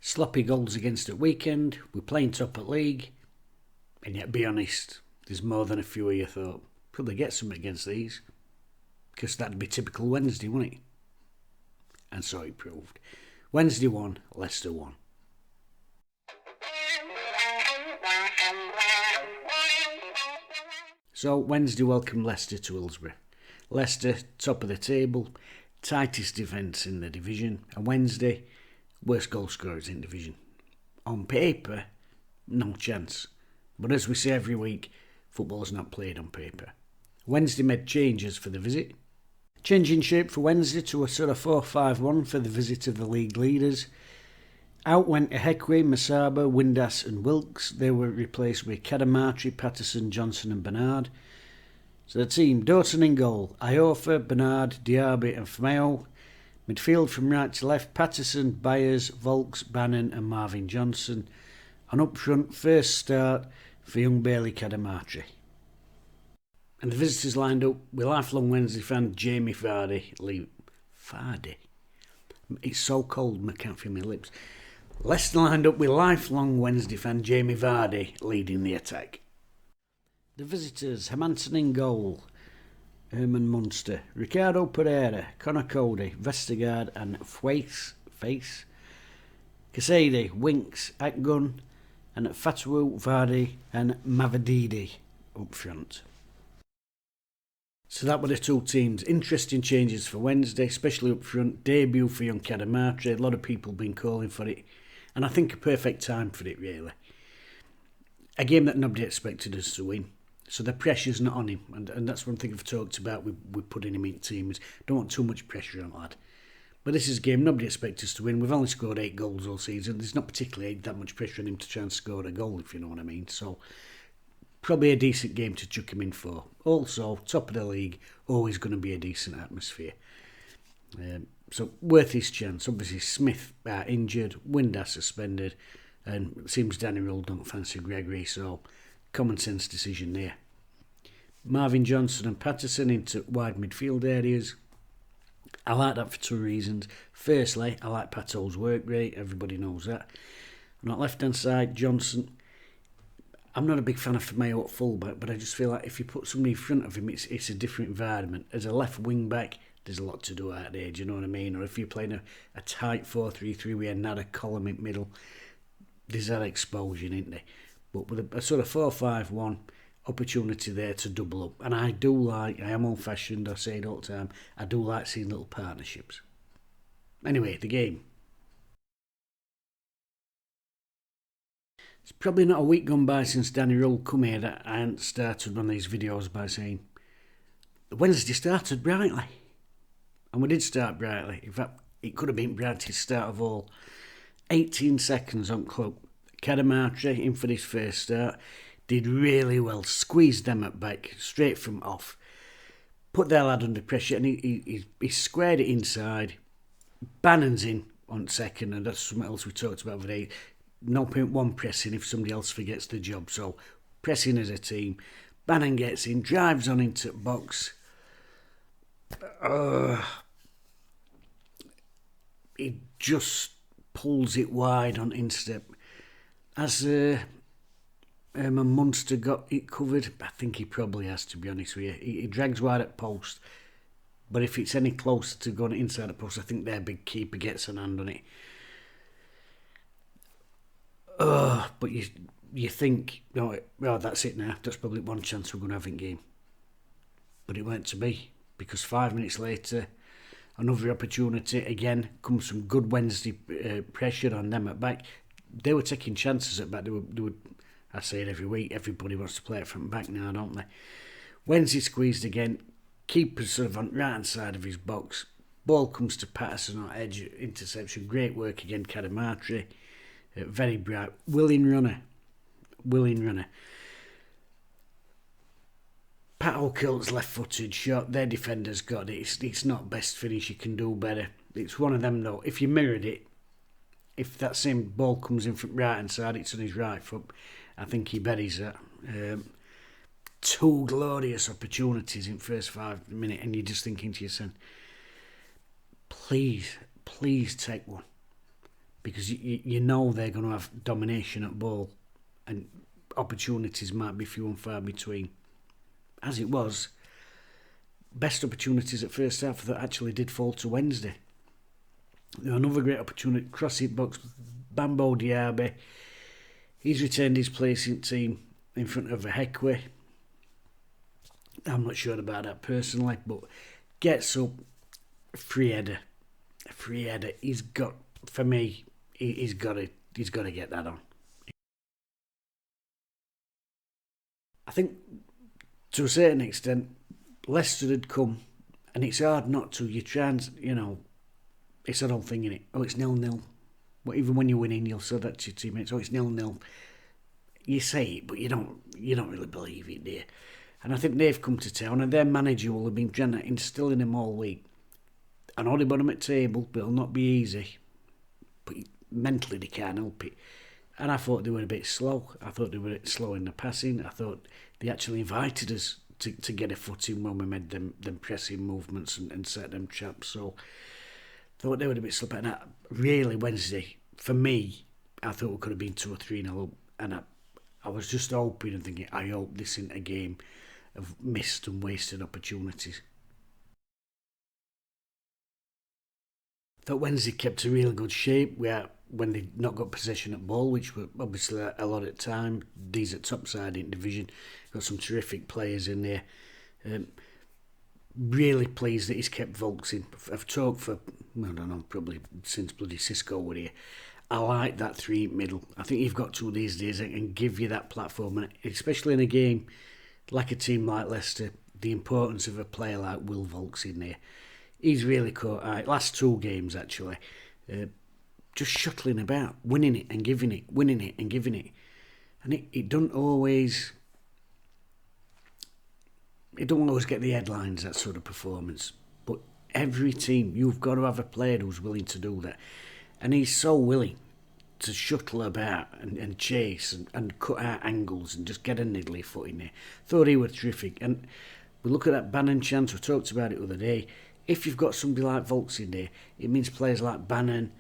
Sloppy goals against at weekend, we're playing top at league, and yet be honest, there's more than a few of you thought, could they get something against these? Because that'd be typical Wednesday, wouldn't it? And so it proved. Wednesday won, Leicester won. So Wednesday welcomed Leicester to Hillsborough. Leicester, top of the table, tightest defence in the division, and Wednesday, worst goal scorers in division. On paper, no chance. But as we say every week, football's not played on paper. Wednesday made changes for the visit. Changing shape for Wednesday to a sort of 4-5-1 for the visit of the league leaders. Out went Ehekwe, Masaba, Windass and Wilkes. They were replaced with Cadamarteri, Patterson, Johnson and Bernard. So the team, Dawson in goal, Iofa, Bernard, Diaby and Fmeo. Midfield from right to left, Patterson, Byers, Volks, Bannon and Marvin Johnson. And up front, first start for young Bailey Cadamarteri. And the visitors lined up with lifelong Wednesday fan Jamie Vardy. Vardy? It's so cold I can't feel my lips. Leicester lined up with lifelong Wednesday fan Jamie Vardy leading the attack. The visitors, Hermansen in goal, Herman Munster, Ricardo Pereira, Connor Cody, Vestergaard and Face, Kasede, Winks, Atgun and Fatawu, Vardy and Mavadidi up front. So that were the two teams. Interesting changes for Wednesday, especially up front. Debut for young Cadamarteri. A lot of people been calling for it. And I think a perfect time for it, really. A game that nobody expected us to win. So the pressure's not on him. And that's one thing I've talked about with putting him in teams. Don't want too much pressure on lad. But this is a game nobody expects us to win. We've only scored 8 goals all season. There's not particularly that much pressure on him to try and score a goal, if you know what I mean. So probably a decent game to chuck him in for. Also, top of the league, always going to be a decent atmosphere. So worth his chance. Obviously, Smith injured, Windass suspended, and it seems Danny Rule don't fancy Gregory, so common sense decision there. Marvin Johnson and Patterson into wide midfield areas. I like that for 2 reasons. Firstly, I like Pato's work rate, everybody knows that. On that left-hand side, Johnson, I'm not a big fan of Fmeo at fullback, but I just feel like if you put somebody in front of him, it's a different environment. As a left wing back, there's a lot to do out there, do you know what I mean? Or if you're playing a tight 4-3-3 with another column in middle, there's that explosion, isn't there? But with a sort of 4-5-1, opportunity there to double up. And I am old-fashioned, I say it all the time, I do like seeing little partnerships. Anyway, the game. It's probably not a week gone by since Danny Rule come here that I hadn't started one of these videos by saying Wednesday started brightly. And we did start brightly. In fact, it could have been brightest start of all. 18 seconds on clock. Cadamarteri in for his first start. Did really well. Squeezed them at back straight from off. Put their lad under pressure and he squared it inside. Bannon's in on second, and that's something else we talked about today. 0.1 pressing if somebody else forgets the job. So pressing as a team. Bannon gets in, drives on into the box. He just pulls it wide on instep. As Munster got it covered, I think he probably has, to be honest with you. He drags wide at post, but if it's any closer to going inside the post, I think their big keeper gets an hand on it. But you think, no, well, that's it now. That's probably one chance we're going to have in game. But it weren't to be, because 5 minutes later, another opportunity again comes from good Wednesday pressure on them at back. They were taking chances at back. They were. I say it every week. Everybody wants to play it from back now, don't they? Wednesday squeezed again. Keeper's sort of on right hand side of his box. Ball comes to Patterson on edge interception. Great work again, Cadamarteri. Very bright. Willing runner. Pat O'Kilt's left-footed shot. Their defender's got it. It's not best finish. You can do better. It's one of them though. If you mirrored it, if that same ball comes in from right hand side, it's on his right foot. I think he buries that. 2 glorious opportunities in first 5 minutes, and you're just thinking to yourself, please take one. because you know they're going to have domination at ball and opportunities might be few and far between. As it was, best opportunities at first half that actually did fall to Wednesday. There was another great opportunity, cross-hit box, Bambo Diaby. He's retained his place in team in front of a Hekwe. I'm not sure about that personally, but gets up, free header. He's got, for me, he's got to get that on. I think to a certain extent, Leicester had come, and it's hard not to. You try and, it's that old thing, innit? Oh, it's 0-0. But even when you're winning, you'll say that to your teammates. Oh, it's 0-0. You say it, but you don't really believe it, do you? And I think they've come to town, and their manager will have been trying to instill in them all week. I know they're bottom at table, but it'll not be easy. But mentally, they can't help it. And I thought they were a bit slow. I thought they were a bit slow in the passing. I thought they actually invited us to get a foot in when we made them pressing movements and set them traps. So I thought they were a bit slow. And really, Wednesday, for me, I thought it could have been 2 or 3-0 up. And I was just hoping and thinking, I hope this isn't a game of missed and wasted opportunities. I thought Wednesday kept a real good shape when they not got possession at ball, which were obviously a lot at time. These at top side in division. Got some terrific players in there. Really pleased that he's kept Volks in. I've talked for, I don't know, probably since bloody Cisco were here. I like that three middle. I think you've got to these days and give you that platform, and especially in a game like a team like Leicester, the importance of a player like Will Volks in there. He's really caught last 2 games actually, just shuttling about, winning it and giving it, winning it and giving it, and it don't always get the headlines, that sort of performance. But every team, you've got to have a player who's willing to do that. And he's so willing to shuttle about and chase and cut out angles and just get a niddly foot in there. Thought he was terrific. And we look at that Bannon chance, we talked about it the other day. If you've got somebody like Volks in there, it means players like Bannon,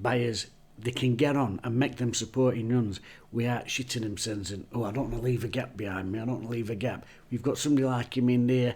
Byers, they can get on and make them supporting runs without shitting themselves and, I don't want to leave a gap behind me, I don't want to leave a gap. You've got somebody like him in there,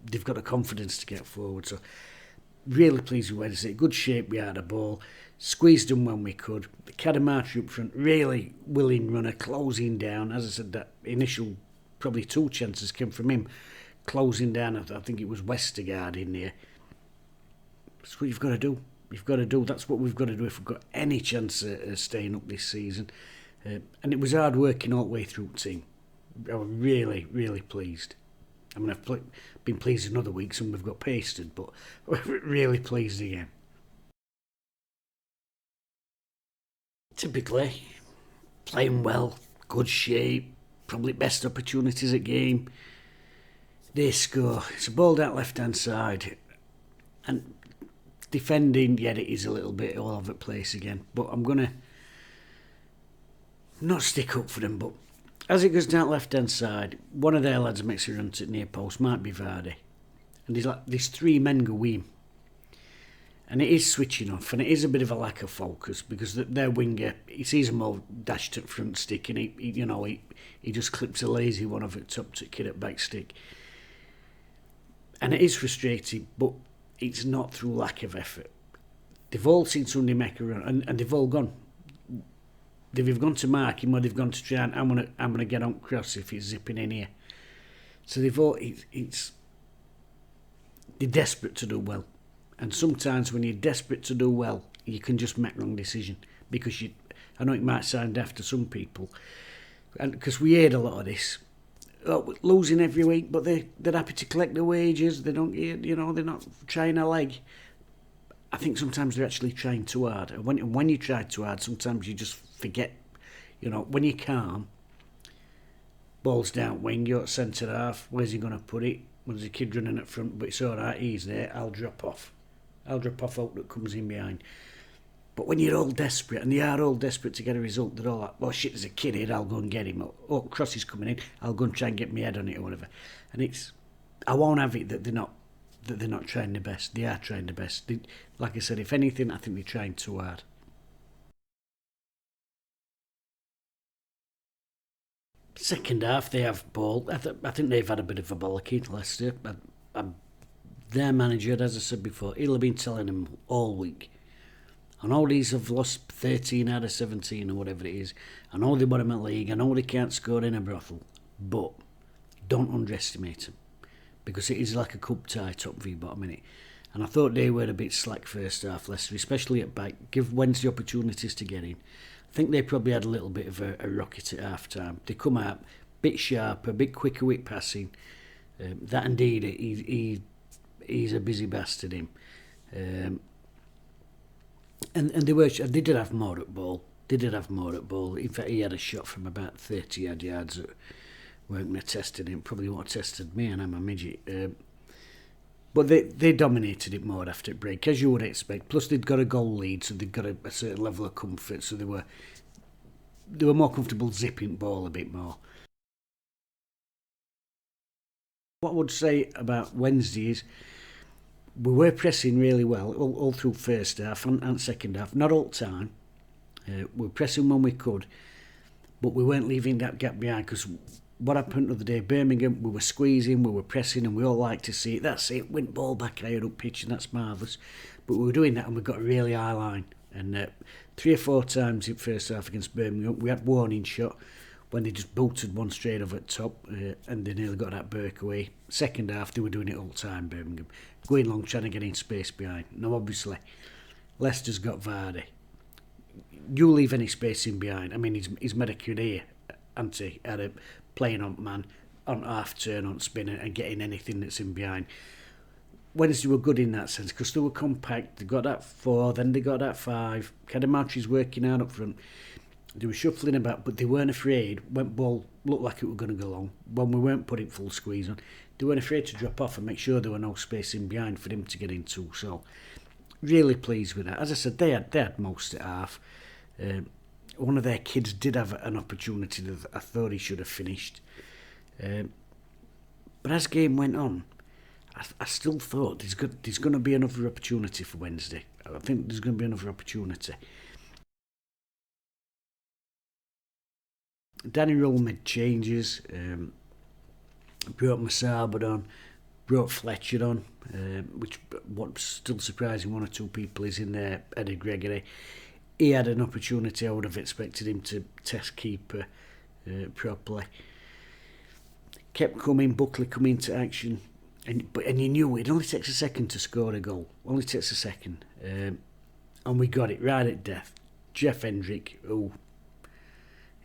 they've got the confidence to get forward. So really pleased with Wednesday. Good shape behind the ball. Squeezed them when we could. The Kadamata up front, really willing runner, closing down. As I said, that initial probably 2 chances came from him. Closing down, I think it was Westergaard in there. That's what you've got to do. You've got to do. That's what we've got to do if we've got any chance of staying up this season. And it was hard working all the way through the team. I was really, really pleased. I mean, I've been pleased in other weeks and we've got pasted, but we're really pleased again. Typically, playing well, good shape, probably best opportunities at game. They score. It's a ball down left-hand side. And defending, it is a little bit all over the place again. But I'm going to not stick up for them, but as it goes down left-hand side, one of their lads makes a run to the near post, might be Vardy. And there's 3 men go with him. And it is switching off, and it is a bit of a lack of focus because their winger, he sees them all dashed at front stick, and he just clips a lazy one off at top kid at back stick. And it is frustrating, but it's not through lack of effort. They've all seen somebody make a run, and they've all gone. They've either gone to mark him or they've gone to try and I'm gonna get on cross if he's zipping in here. So they've all they're desperate to do well. And sometimes when you're desperate to do well, you can just make wrong decision because I know it might sound daft to some people, and because we heard a lot of this, losing every week, but they're happy to collect their wages. They don't, they're not trying a leg. I think sometimes they're actually trying too hard. And when you try too hard, sometimes you just forget. When you're calm, ball's down wing, you're at centre half. Where's he going to put it? Well, there's a kid running at front, but it's all right. He's there. I'll drop off out that comes in behind. But when you're all desperate, and they are all desperate to get a result, they're all like, oh shit, there's a kid here, I'll go and get him. Oh, cross is coming in, I'll go and try and get my head on it or whatever. And I won't have it that they're that they're not trying their best. They are trying their best. Like I said, if anything, I think they're trying too hard. Second half, they have ball. I think they've had a bit of a bollocky, Leicester. Their manager, as I said before, he'll have been telling them all week. I know these have lost 13 out of 17 or whatever it is. I know they're bottom of the league. I know they can't score in a brothel. But don't underestimate them. Because it is like a cup tie, top v bottom, innit? And I thought they were a bit slack first half, Leicester, especially at back. Give Wednesday opportunities to get in. I think they probably had a little bit of a rocket at half time. They come out a bit sharper, a bit quicker with passing. That indeed, he's a busy bastard, him. And they did have more at ball. In fact, he had a shot from about 30 odd yards that weren't going to test him. Probably won't have tested me, and I'm a midget. But they dominated it more after break, as you would expect. Plus, they'd got a goal lead, so they'd got a certain level of comfort. So they were more comfortable zipping ball a bit more. What I would say about Wednesday is we were pressing really well all through first half and second half. Not all the time. We were pressing when we could, but we weren't leaving that gap behind, because what happened the other day, Birmingham, we were squeezing, we were pressing, and we all like to see it. That's it, went ball back higher up pitch, and that's marvellous. But we were doing that, and we got a really high line. And 3 or 4 times in first half against Birmingham, we had warning shot when they just bolted one straight over at top, and they nearly got that Burke away. Second half, they were doing it all the time, Birmingham. Going long, trying to get in space behind. Now, obviously, Leicester's got Vardy. You leave any space in behind. I mean, he's made a career, hasn't he, at playing on man, on half turn, on spin, and getting anything that's in behind. Wednesday were good in that sense, because they were compact. They got that 4, then they got that 5. Kadamachi's working out up front. They were shuffling about, but they weren't afraid. When ball looked like it was going to go long, when we weren't putting full squeeze on, they weren't afraid to drop off and make sure there were no space in behind for him to get into. So, really pleased with that. As I said, they had most at half. One of their kids did have an opportunity that I thought he should have finished. But as game went on, I still thought there's going to be another opportunity for Wednesday. I think there's going to be another opportunity. Danny Roll made changes, brought Masaba on, brought Fletcher on, which what's still surprising, 1 or 2 people is in there. Eddie Gregory, he had an opportunity. I would have expected him to test keeper properly. Kept coming, Buckley coming to action, and you knew it only takes a second to score a goal. Only takes a second, and we got it right at death. Jeff Hendrick, who,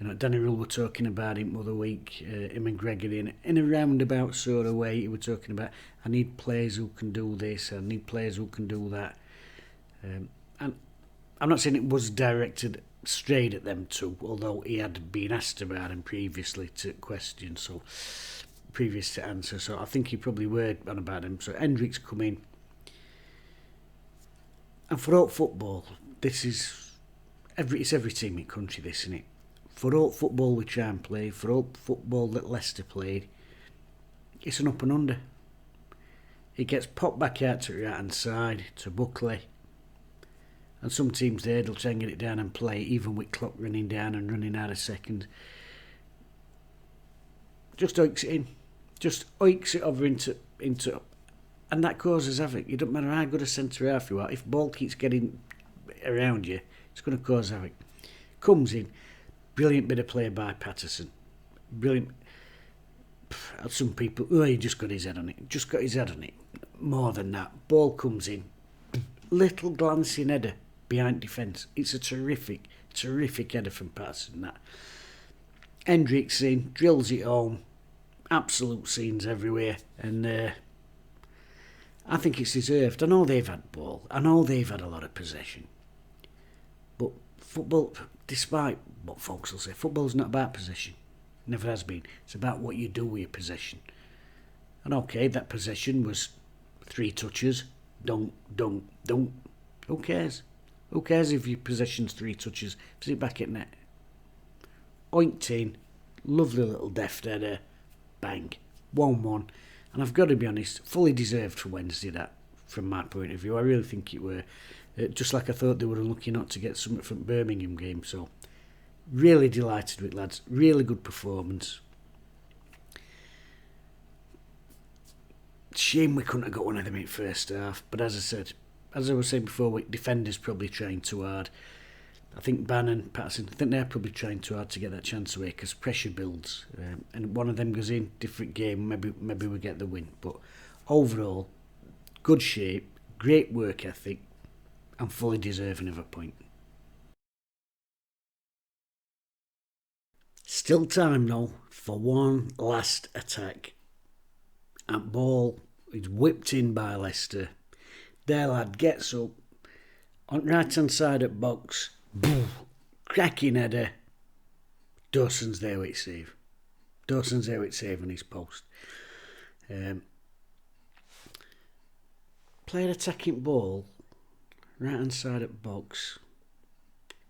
you know, Danny Rule were talking about him the other week, him and Gregory, in a roundabout sort of way, he was talking about, I need players who can do this, I need players who can do that. And I'm not saying it was directed straight at them two, although he had been asked about him previously to question, so previous to answer, so I think he probably were on about him. So Hendrick's come in, and for all football, this is it's every team in country, this, isn't it? For all football we try and play, for all football that Leicester played, it's an up and under. It gets popped back out to the right hand side to Buckley, and some teams there, they'll try and get it down and play, even with clock running down and running out of seconds. Just oiks it in. Just oiks it over into, and that causes havoc. It doesn't matter how good a centre half you are, if ball keeps getting around you, it's going to cause havoc. Comes in, brilliant bit of play by Patterson. Brilliant. Some people, he just got his head on it. Just got his head on it. More than that, ball comes in, little glancing header behind defence. It's a terrific header from Patterson. That Hendrick's in, drills it home. Absolute scenes everywhere, and I think it's deserved. I know they've had ball. I know they've had a lot of possession. But football, despite what folks will say, football's not about possession. Never has been. It's about what you do with your possession. And okay, that possession was 3 touches. Don't. Who cares? Who cares if your possession's 3 touches? Is it back at net? Oinked in. Lovely little deft header. Bang. 1-1. And I've got to be honest, fully deserved for Wednesday, that, from my point of view. I really think it were. Just like I thought they were unlucky not to get something from Birmingham game. So, really delighted with lads. Really good performance. Shame we couldn't have got one of them in first half. But as I said, as I was saying before, defenders probably trying too hard. I think Bannon, Patterson, I think they're probably trying too hard to get that chance away because pressure builds. And one of them goes in, different game, maybe we get the win. But overall, good shape, great work ethic, and fully deserving of a point. Still time though for one last attack. And ball is whipped in by Leicester. Their lad gets up on right hand side at box. Boom, cracking header. Dawson's there with save. Dawson's there with save on his post. Played attacking ball, right hand side at box.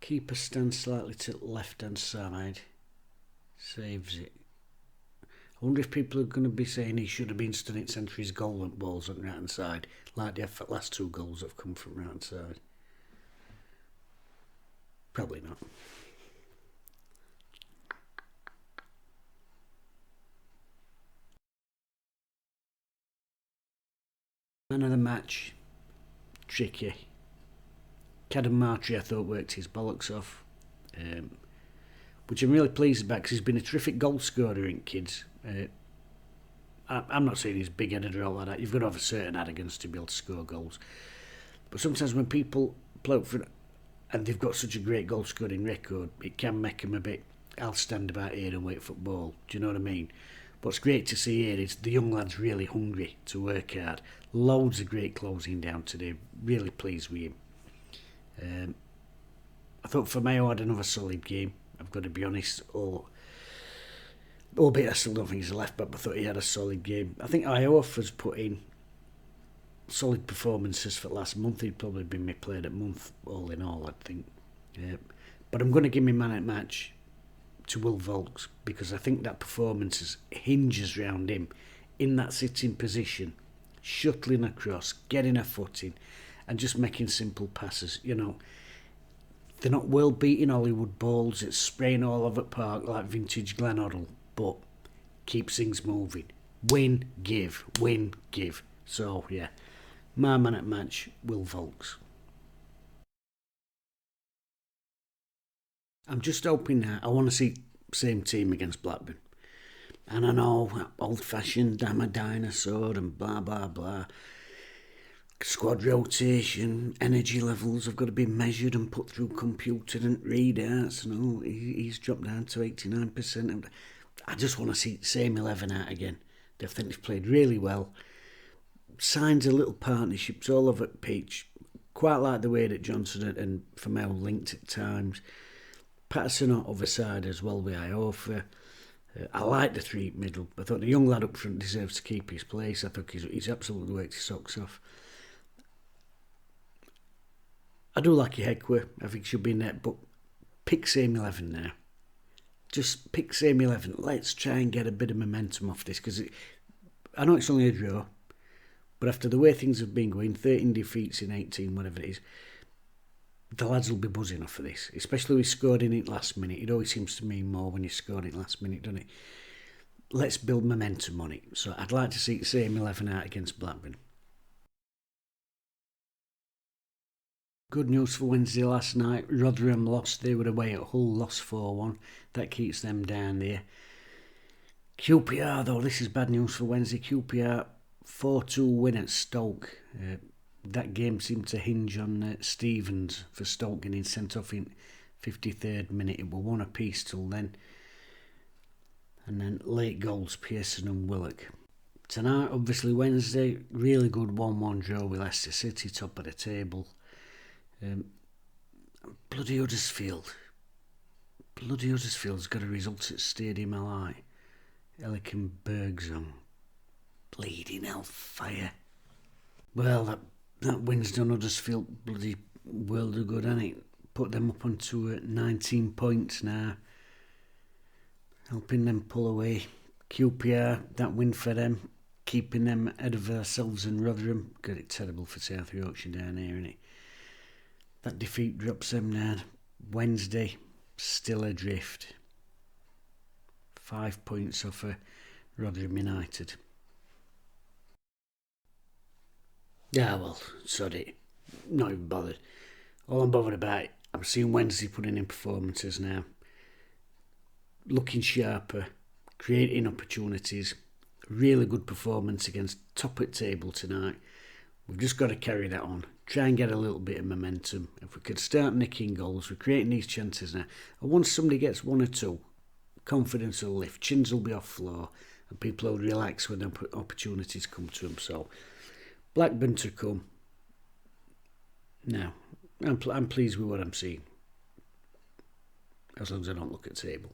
Keeper stands slightly to the left hand side. Saves it. I wonder if people are going to be saying he should have been stood in centre his goal and balls on the right hand side, like the last two goals have come from right hand side. Probably not. Man of the match, tricky. Cadden Martry, I thought, worked his bollocks off, which I'm really pleased about because he's been a terrific goal scorer in kids. I'm not saying he's big-headed or all like that. You've got to have a certain arrogance to be able to score goals. But sometimes when people play up for and they've got such a great goal scoring record, it can make them a bit, I'll stand about here and wait for ball. Do you know what I mean? What's great to see here is the young lad's really hungry to work hard. Loads of great closing down today. Really pleased with him. I thought Firmino had another solid game. I've got to be honest. Albeit I still don't think he's a left back, but I thought he had a solid game. I think Ioff has put in solid performances for last month. He'd probably been my player at month, all in all, I think. But I'm going to give me man at match to Will Volks because I think that performance hinges round him in that sitting position, shuttling across, getting a foot in, and just making simple passes. You know, they're not world beating Hollywood balls. It's spraying all over the park like vintage Glen Hoddle, but keeps things moving. Win, give, win, give. So yeah, my man at match, Will Volks. I'm just hoping that I want to see same team against Blackburn. And I know, old-fashioned, I'm a dinosaur and blah, blah, blah. Squad rotation, energy levels have got to be measured and put through computer and readouts. No, he's dropped down to 89%. I just want to see the same 11 out again. I think they've played really well. Signs of little partnerships all over the pitch. Quite like the way that Johnson and Firmino linked at times. Patterson on the other side as well with Iofa. I like the three middle. I thought the young lad up front deserves to keep his place. I think he's absolutely worked his socks off. I do like your Hekwe. I think he should be in there, but pick same 11 now. Just pick same 11. Let's try and get a bit of momentum off this because I know it's only a draw, but after the way things have been going, 13 defeats in 18, whatever it is, the lads will be buzzing off of this, especially with scored in it last minute. It always seems to mean more when you score it last minute, doesn't it? Let's build momentum on it. So I'd like to see the same 11 out against Blackburn. Good news for Wednesday last night. Rotherham lost. They were away at Hull, lost 4-1. That keeps them down there. QPR, though, this is bad news for Wednesday. QPR 4-2 win at Stoke. That game seemed to hinge on Stevens for Stoke getting sent off in 53rd minute. It was 1 apiece till then. And then late goals, Pearson and Willock. Tonight, obviously Wednesday, really good 1-1 draw with Leicester City, top of the table. Bloody Huddersfield. Huddersfield's got a result at Stadium LI. Elkenbergzone. Bleeding hellfire. Well, that win's done Huddersfield bloody world of good, hasn't it? Put them up onto 19 points now. Helping them pull away. QPR, that win for them. keeping them ahead of ourselves and Rotherham. Got it terrible for South Yorkshire down here, innit? That defeat drops them down. Wednesday, still adrift. 5 points off of Rotherham United. Yeah, well, sod it. Not even bothered. All I'm bothered about, I'm seeing Wednesday putting in performances now. Looking sharper, creating opportunities. Really good performance against top at table tonight. We've just got to carry that on. Try and get a little bit of momentum. If we could start nicking goals, we're creating these chances now. And once somebody gets one or two, confidence will lift, chins will be off floor, and people will relax when opportunities come to them. So, Blackburn to come. Now, I'm pleased with what I'm seeing. As long as I don't look at the table.